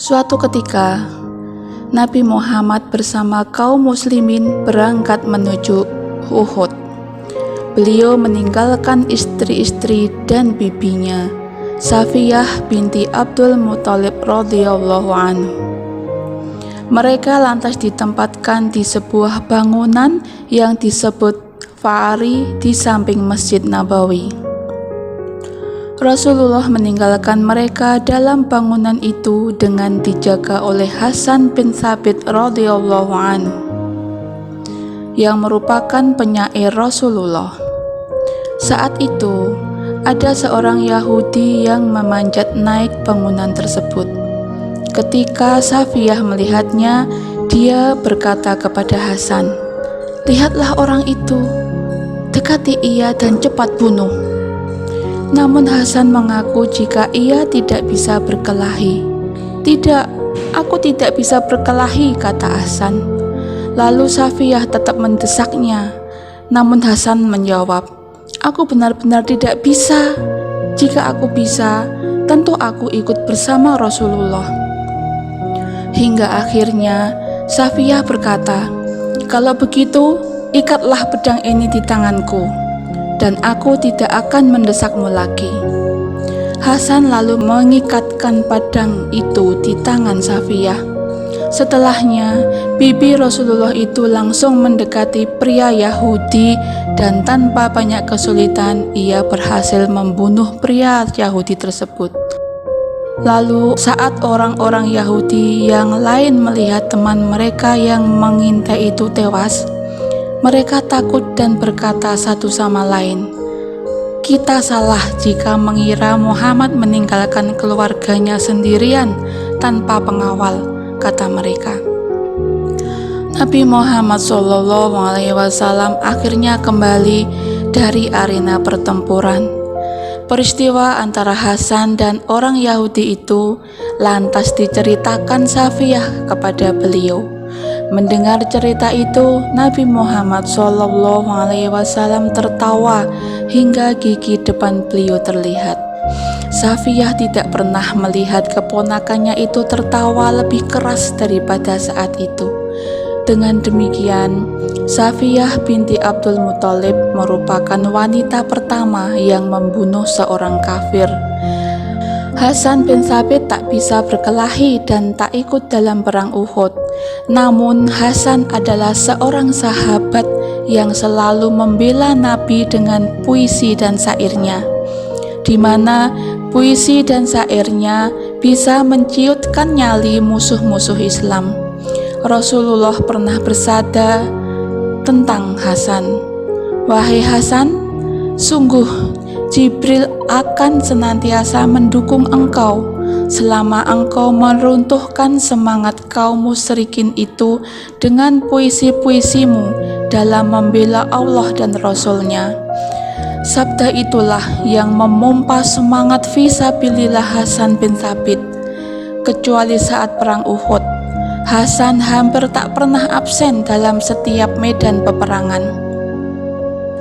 Suatu ketika, Nabi Muhammad bersama kaum muslimin berangkat menuju Uhud. Beliau meninggalkan istri-istri dan bibinya, Safiyah binti Abdul Muthalib radhiyallahu anhu. Mereka lantas ditempatkan di sebuah bangunan yang disebut Fa'ari di samping Masjid Nabawi. Rasulullah meninggalkan mereka dalam bangunan itu dengan dijaga oleh Hasan bin Thabit radhiyallahu anhu, yang merupakan penyair Rasulullah. Saat itu, ada seorang Yahudi yang memanjat naik bangunan tersebut. Ketika Safiyah melihatnya, dia berkata kepada Hasan, "Lihatlah orang itu, dekati ia dan cepat bunuh." Namun Hasan mengaku jika ia tidak bisa berkelahi. "Tidak, aku tidak bisa berkelahi," kata Hasan. Lalu Safiyah tetap mendesaknya. Namun Hasan menjawab, "Aku benar-benar tidak bisa. Jika aku bisa, tentu aku ikut bersama Rasulullah." Hingga akhirnya Safiyah berkata, "Kalau begitu, ikatlah pedang ini di tanganku, dan aku tidak akan mendesakmu lagi." Hasan lalu mengikatkan pedang itu di tangan Safiyah. Setelahnya, bibi Rasulullah itu langsung mendekati pria Yahudi dan tanpa banyak kesulitan ia berhasil membunuh pria Yahudi tersebut. Lalu saat orang-orang Yahudi yang lain melihat teman mereka yang mengintai itu tewas, mereka takut dan berkata satu sama lain, "Kita salah jika mengira Muhammad meninggalkan keluarganya sendirian tanpa pengawal," kata mereka. Nabi Muhammad SAW akhirnya kembali dari arena pertempuran. Peristiwa antara Hasan dan orang Yahudi itu lantas diceritakan Safiyah kepada beliau. Mendengar cerita itu, Nabi Muhammad SAW tertawa hingga gigi depan beliau terlihat. Safiyah tidak pernah melihat keponakannya itu tertawa lebih keras daripada saat itu. Dengan demikian, Safiyah binti Abdul Muthalib merupakan wanita pertama yang membunuh seorang kafir. Hasan bin Thabit tak bisa berkelahi dan tak ikut dalam perang Uhud. Namun Hasan adalah seorang sahabat yang selalu membela Nabi dengan puisi dan syairnya, di mana puisi dan syairnya bisa menciutkan nyali musuh-musuh Islam. Rasulullah pernah bersabda tentang Hasan, "Wahai Hasan, sungguh Jibril akan senantiasa mendukung engkau selama engkau meruntuhkan semangat kaum musyrikin itu dengan puisi-puisimu dalam membela Allah dan Rasul-Nya." Sabda itulah yang memompa semangat fisabilillah Hasan bin Thabit. Kecuali saat perang Uhud, Hasan hampir tak pernah absen dalam setiap medan peperangan.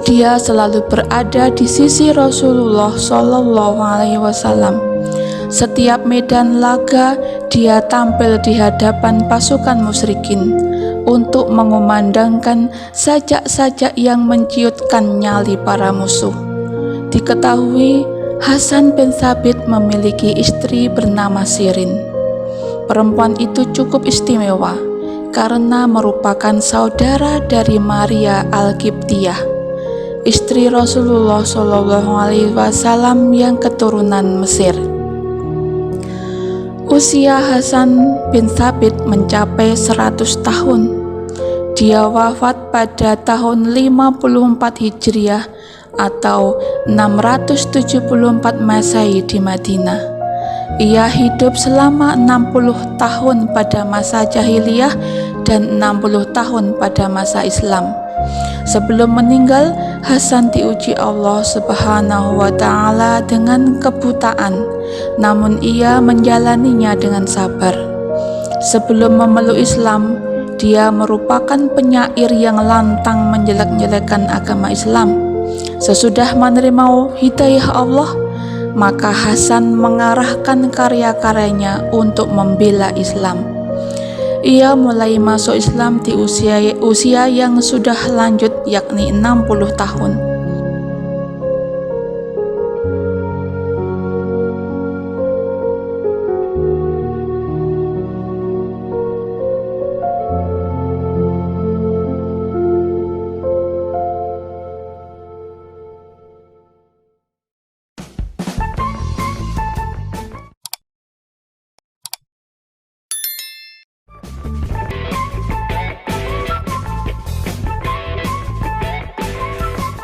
Dia selalu berada di sisi Rasulullah SAW. Setiap medan laga, dia tampil di hadapan pasukan musyrikin untuk mengumandangkan sajak-sajak yang menciutkan nyali para musuh. Diketahui, Hasan bin Thabit memiliki istri bernama Sirin. Perempuan itu cukup istimewa karena merupakan saudara dari Maria Al-Qibtiyah, istri Rasulullah SAW yang keturunan Mesir. Usia Hasan bin Thabit mencapai 100 tahun. Dia wafat pada tahun 54 Hijriah atau 674 Masehi di Madinah. Ia hidup selama 60 tahun pada masa jahiliyah dan 60 tahun pada masa Islam. Sebelum meninggal, Hasan diuji Allah Subhanahu wa Ta'ala dengan kebutaan, namun ia menjalaninya dengan sabar. Sebelum memeluk Islam, dia merupakan penyair yang lantang menjelek-jelekan agama Islam. Sesudah menerima hidayah Allah, maka Hasan mengarahkan karya-karyanya untuk membela Islam. Ia mulai masuk Islam di usia yang sudah lanjut, yakni 60 tahun.